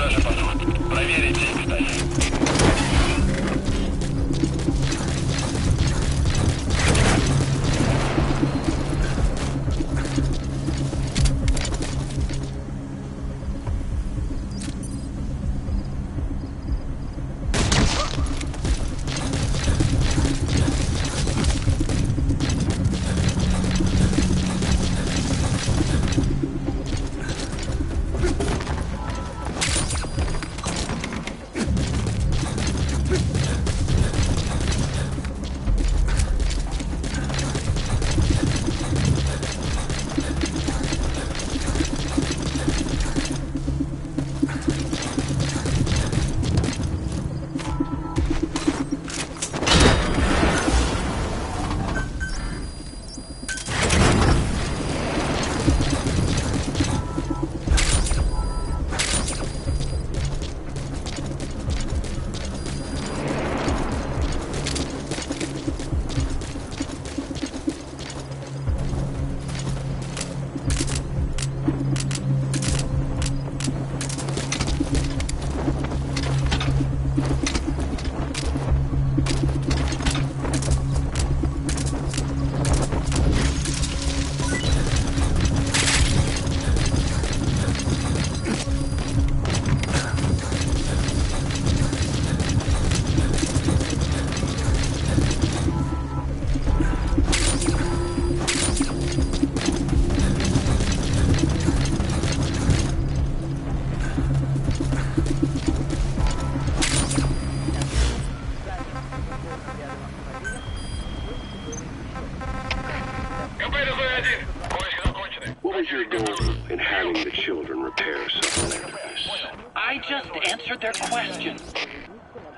Стража патруль. Проверить цепь, кстати. What was your goal in having the children repair something like this? I just answered their question.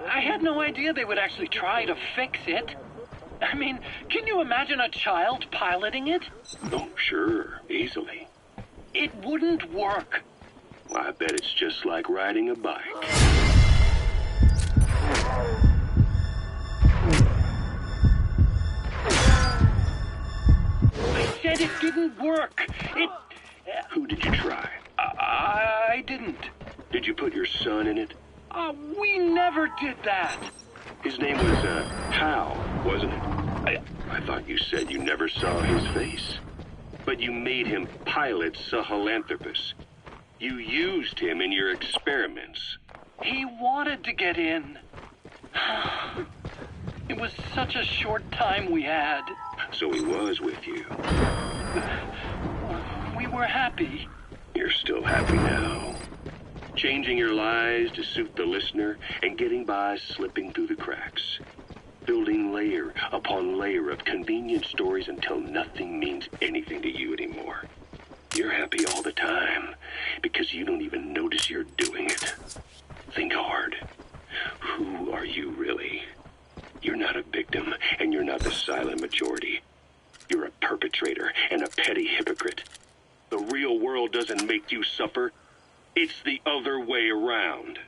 I had no idea they would actually try to fix it. I mean, can you imagine a child piloting it? Oh, sure. Easily. It wouldn't work. Well, I bet it's just like riding a bike. I said it didn't work. Who did you try? I didn't. Did you put your son in it? We never did that. His name was, Hal, wasn't it? I thought you said you never saw his face. But you made him pilot Sahelanthropus. You used him in your experiments. He wanted to get in. It was such a short time we had. So he was with you. We were happy. You're still happy now. Changing your lies to suit the listener and getting by slipping through the cracks. Building layer upon layer of convenient stories until nothing means anything to you anymore. You're happy all the time because you don't even notice you're doing it. Think hard. Who are you really? You're not a victim and you're not the silent majority. You're a perpetrator and a petty hypocrite. The real world doesn't make you suffer. It's the other way around.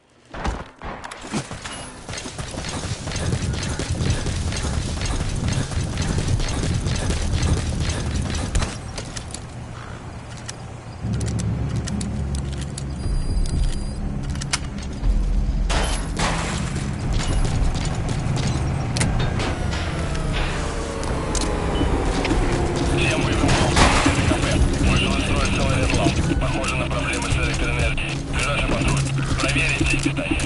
Похоже на проблемы с электроэнергией. Стража патруль. Проверить цепь, кстати.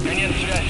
Конец связи.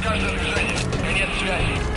каждое движение. Конец связи.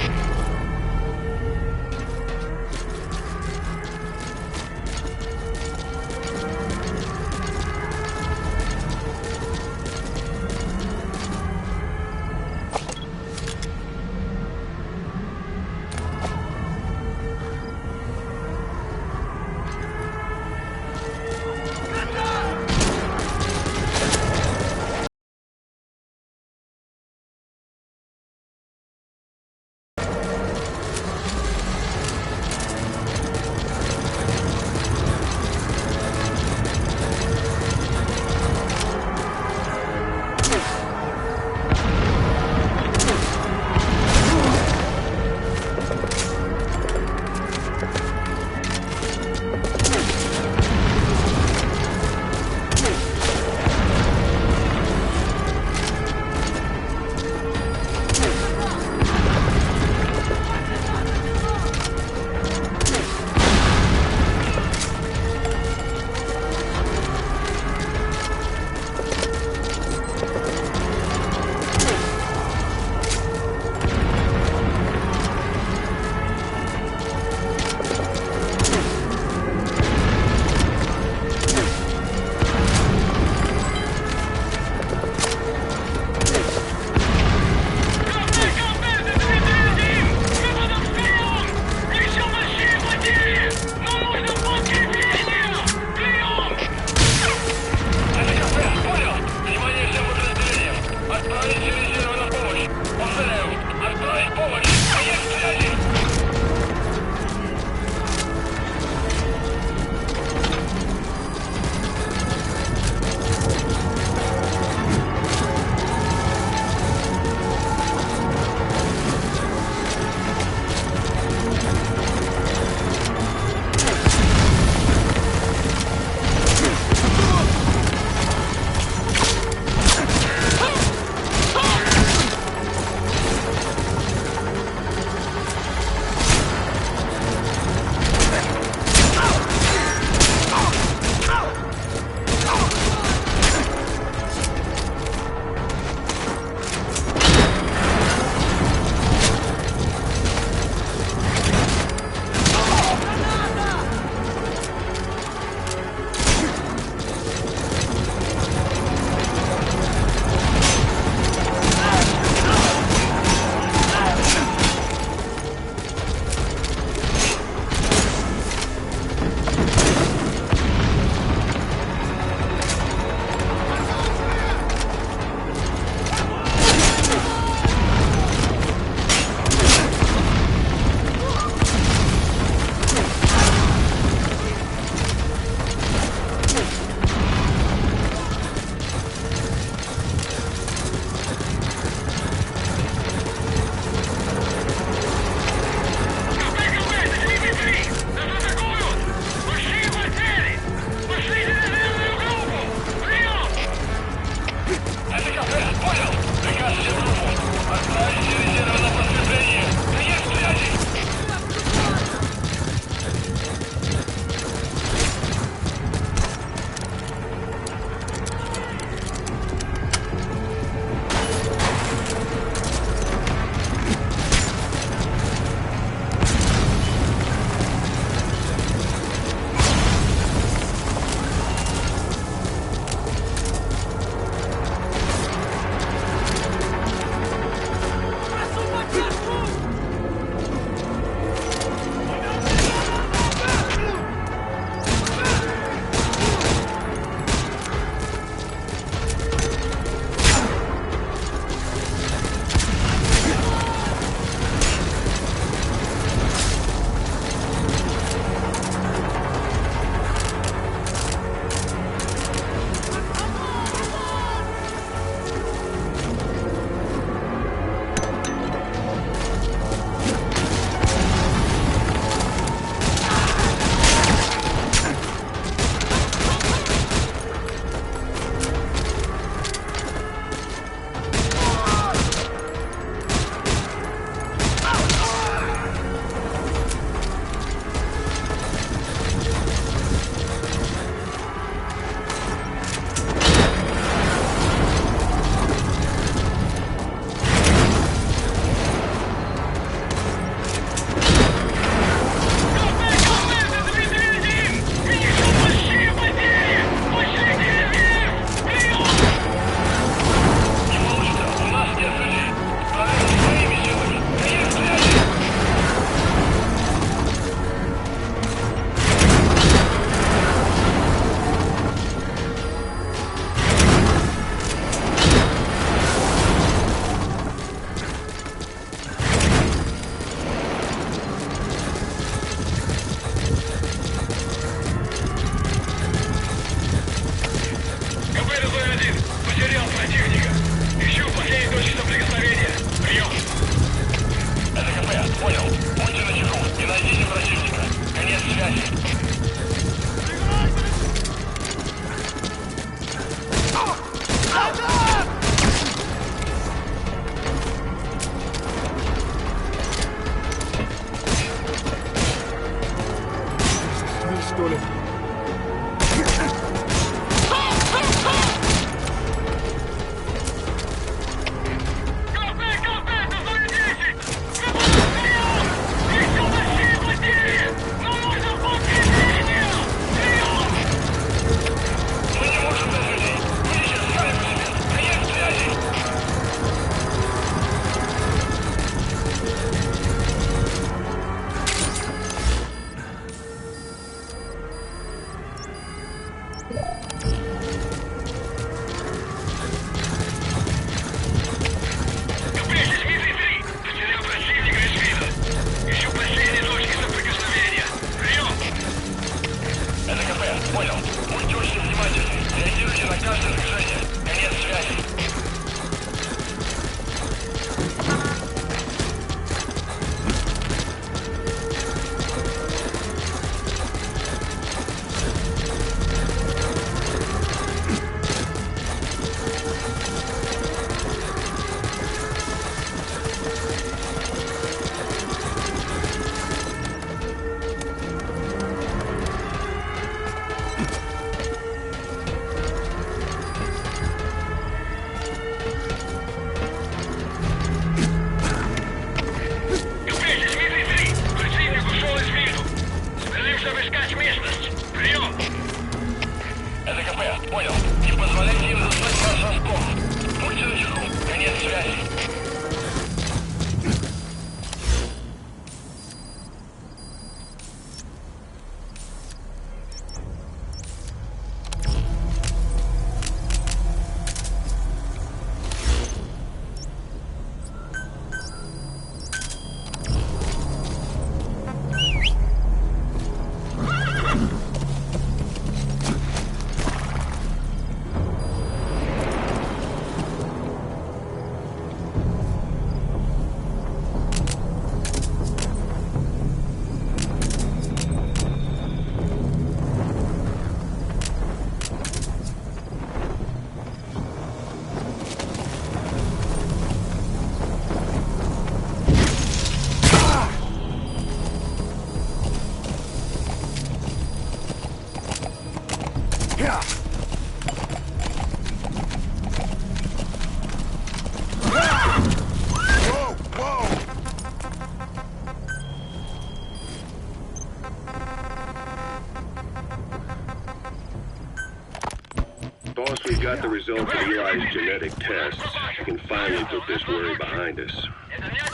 got the results of Eli's genetic tests. We can finally put this worry behind us.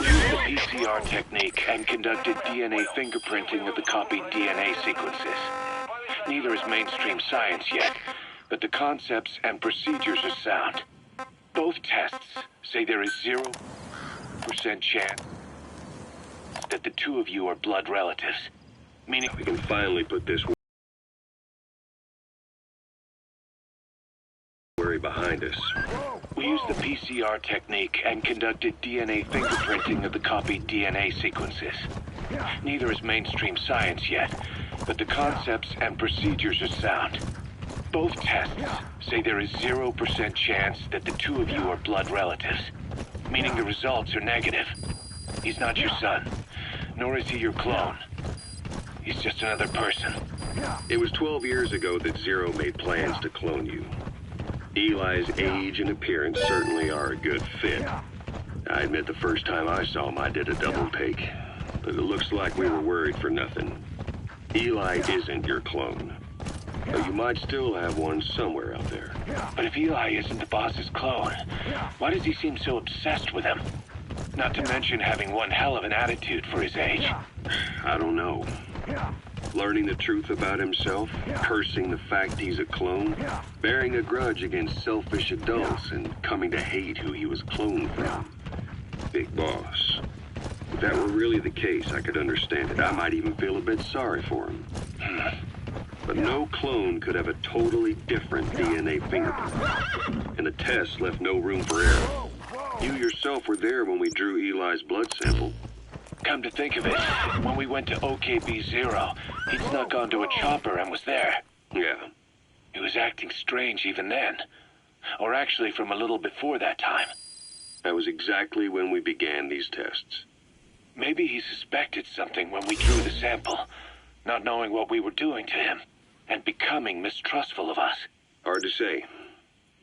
Used the PCR technique and conducted DNA fingerprinting of the copied DNA sequences. Neither is mainstream science yet, but the concepts and procedures are sound. Both tests say there is 0% chance that the two of you are blood relatives, meaning We can finally put this worry behind us. we used the PCR technique and conducted DNA fingerprinting of the copied DNA sequences. Neither is mainstream science yet, but the concepts and procedures are sound. Both tests say there is 0% chance that the two of you are blood relatives, meaning the results are negative. He's not your son, nor is he your clone. He's just another person. It was 12 years ago that Zero made plans to clone you. Eli's age and appearance certainly are a good fit. I admit the first time I saw him, I did a double take. But it looks like we were worried for nothing. Eli isn't your clone. Though you might still have one somewhere out there. But if Eli isn't the boss's clone, why does he seem so obsessed with him? Not to mention having one hell of an attitude for his age. I don't know. Learning the truth about himself, cursing the fact he's a clone, bearing a grudge against selfish adults, and coming to hate who he was cloned from. Big boss. If that were really the case, I could understand it. I might even feel a bit sorry for him. But no clone could have a totally different DNA fingerprint. And the test left no room for error. You yourself were there when we drew Eli's blood sample. Come to think of it, when we went to OKB-0, he'd snuck onto a chopper and was there. Yeah. He was acting strange even then. Or actually from a little before that time. That was exactly when we began these tests. Maybe he suspected something when we drew the sample, not knowing what we were doing to him, and becoming mistrustful of us. Hard to say.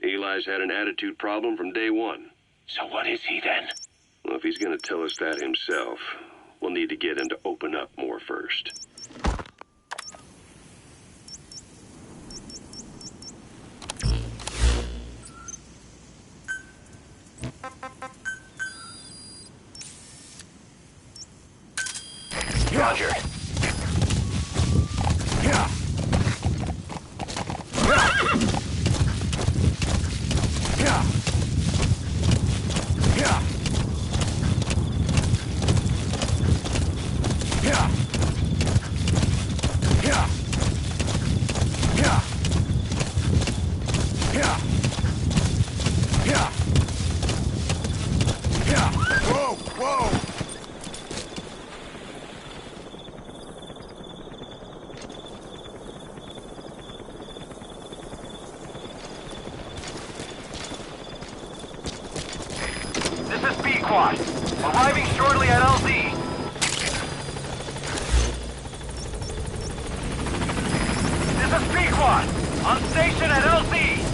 Eli's had an attitude problem from day one. So what is he then? Well, if he's going to tell us that himself, we'll need to get him to open up more first. Roger. This is B-Quad. Arriving shortly at LZ. This is B-Quad. On station at LZ.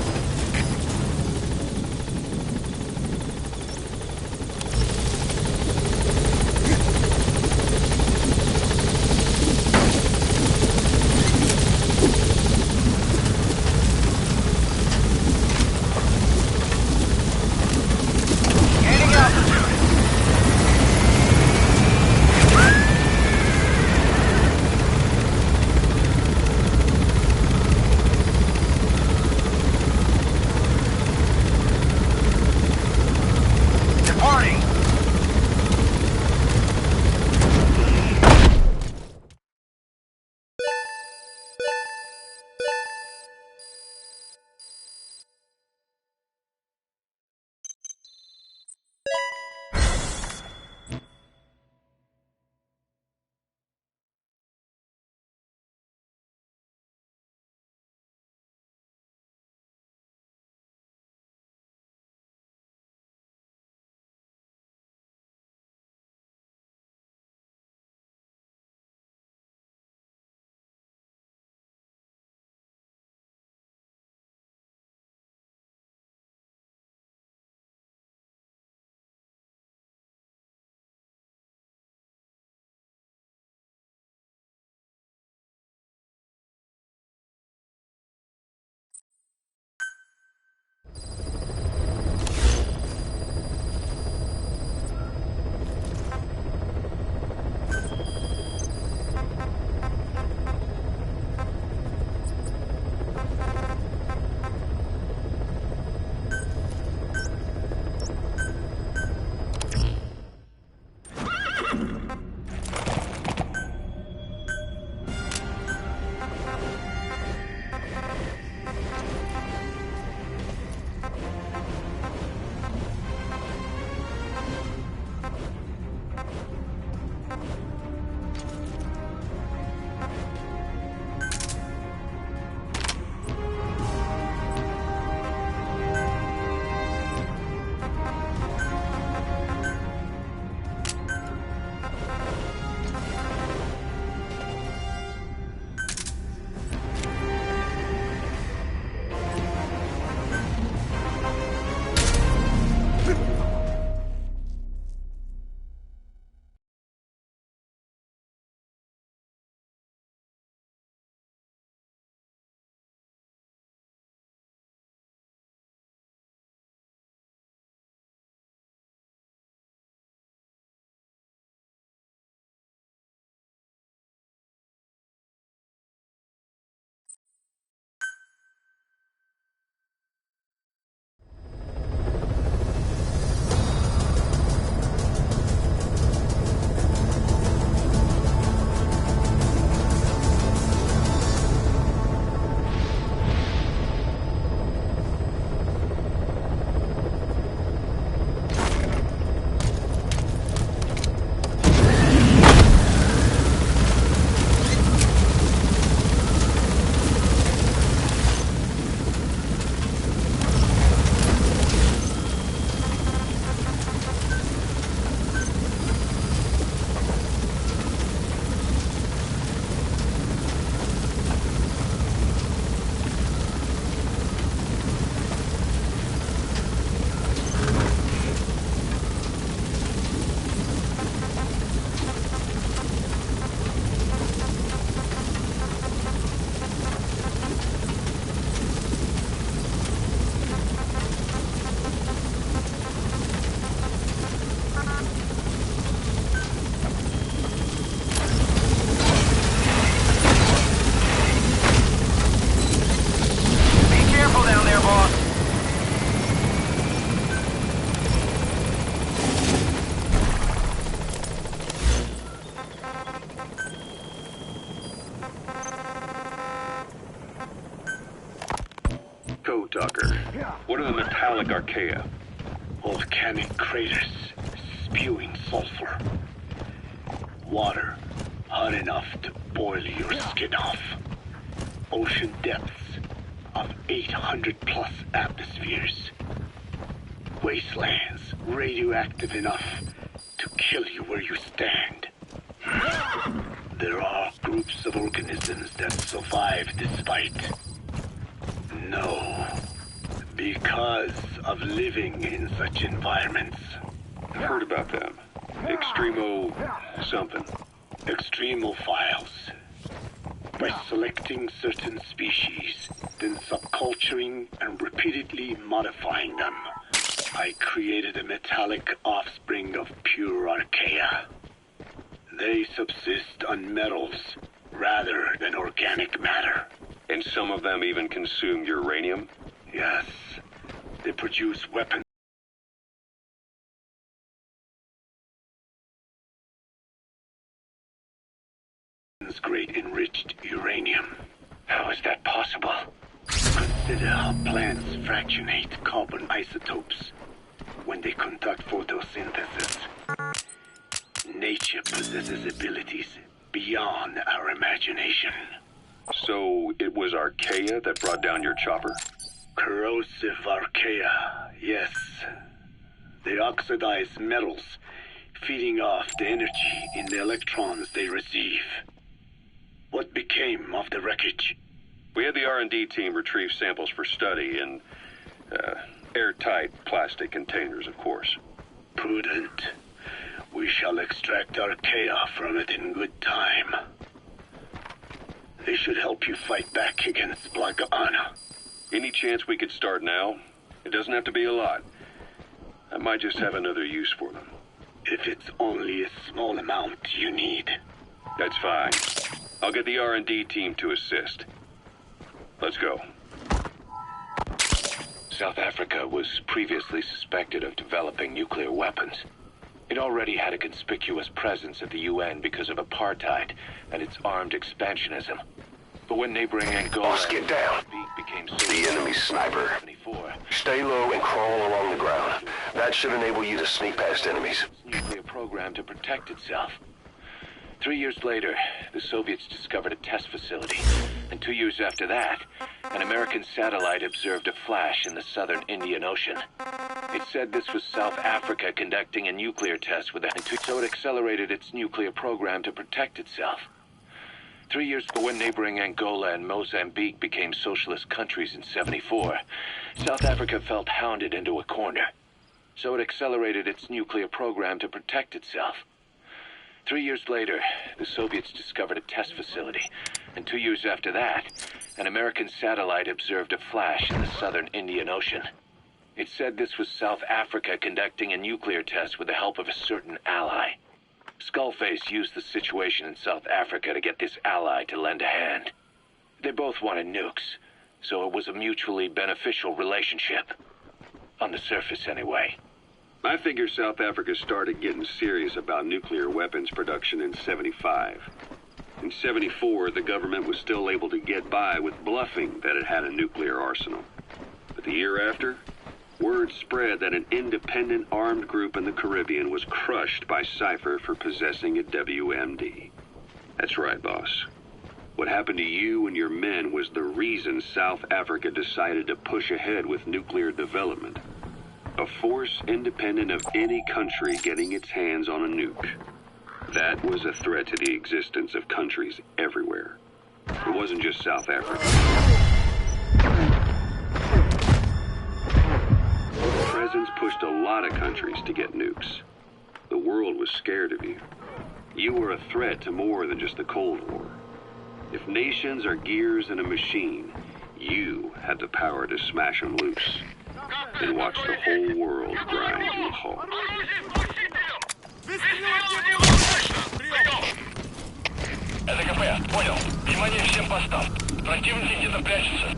Archaea? Volcanic craters spewing sulfur. Water hot enough to boil your skin off. Ocean depths of 800 plus atmospheres. Wastelands radioactive enough to kill you where you stand. There are groups of organisms that survive this fight. No, because of living in such environments. I've heard about them. Extremo something. Extremophiles. By selecting certain species, then subculturing and repeatedly modifying them, I created a metallic offspring of pure Archaea. They subsist on metals rather than organic matter. And some of them even consume uranium? Yes, they produce weapons grade enriched uranium. How is that possible? Consider how plants fractionate carbon isotopes when they conduct photosynthesis. Nature possesses abilities beyond our imagination. So it was Archaea that brought down your chopper? Corrosive Archaea, yes. They oxidize metals, feeding off the energy in the electrons they receive. What became of the wreckage? We had the R&D team retrieve samples for study in airtight plastic containers, of course. Prudent. We shall extract Archaea from it in good time. They should help you fight back against Blagana. Any chance we could start now? It doesn't have to be a lot. I might just have another use for them. If it's only a small amount you need. That's fine. I'll get the R&D team to assist. Let's go. South Africa was previously suspected of developing nuclear weapons. It already had a conspicuous presence at the UN because of apartheid and its armed expansionism. But when neighboring Angola Boss, get down. became so The enemy's sniper. 74, Stay low and crawl along the ground. That should enable you to sneak past enemies. its nuclear program to protect itself. 3 years later, the Soviets discovered a test facility, and 2 years after that, an American satellite observed a flash in the southern Indian Ocean. It said this was South Africa conducting a nuclear test with so it accelerated its nuclear program to protect itself. 3 years ago, when neighboring Angola and Mozambique became socialist countries in 74, South Africa felt hounded into a corner. So it accelerated its nuclear program to protect itself. 3 years later, the Soviets discovered a test facility, and 2 years after that, an American satellite observed a flash in the southern Indian Ocean. It said this was South Africa conducting a nuclear test with the help of a certain ally. Skullface used the situation in South Africa to get this ally to lend a hand. They both wanted nukes, so it was a mutually beneficial relationship. On the surface, anyway. I figure South Africa started getting serious about nuclear weapons production in 75. In 74, the government was still able to get by with bluffing that it had a nuclear arsenal. But the year after, word spread that an independent armed group in the Caribbean was crushed by Cypher for possessing a WMD. That's right, boss. What happened to you and your men was the reason South Africa decided to push ahead with nuclear development. A force independent of any country getting its hands on a nuke. That was a threat to the existence of countries everywhere. It wasn't just South Africa. The presence pushed a lot of countries to get nukes. The world was scared of you. You were a threat to more than just the Cold War. If nations are gears in a machine, you had the power to smash them loose. And watch the whole world grind to a halt. Это КП, понял. Внимание всем постам. Противник где-то прячется.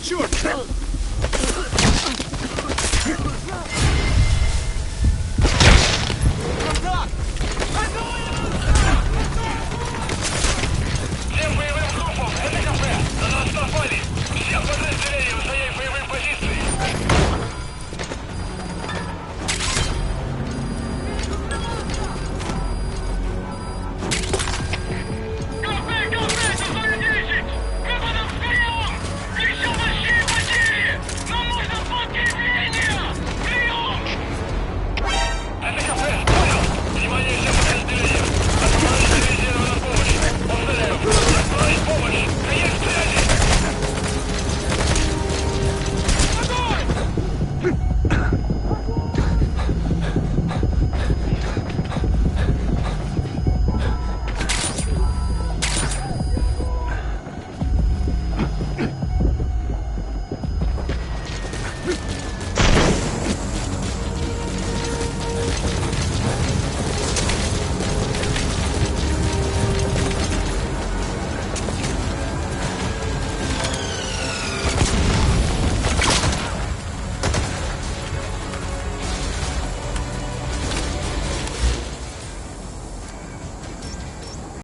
Sure, Captain.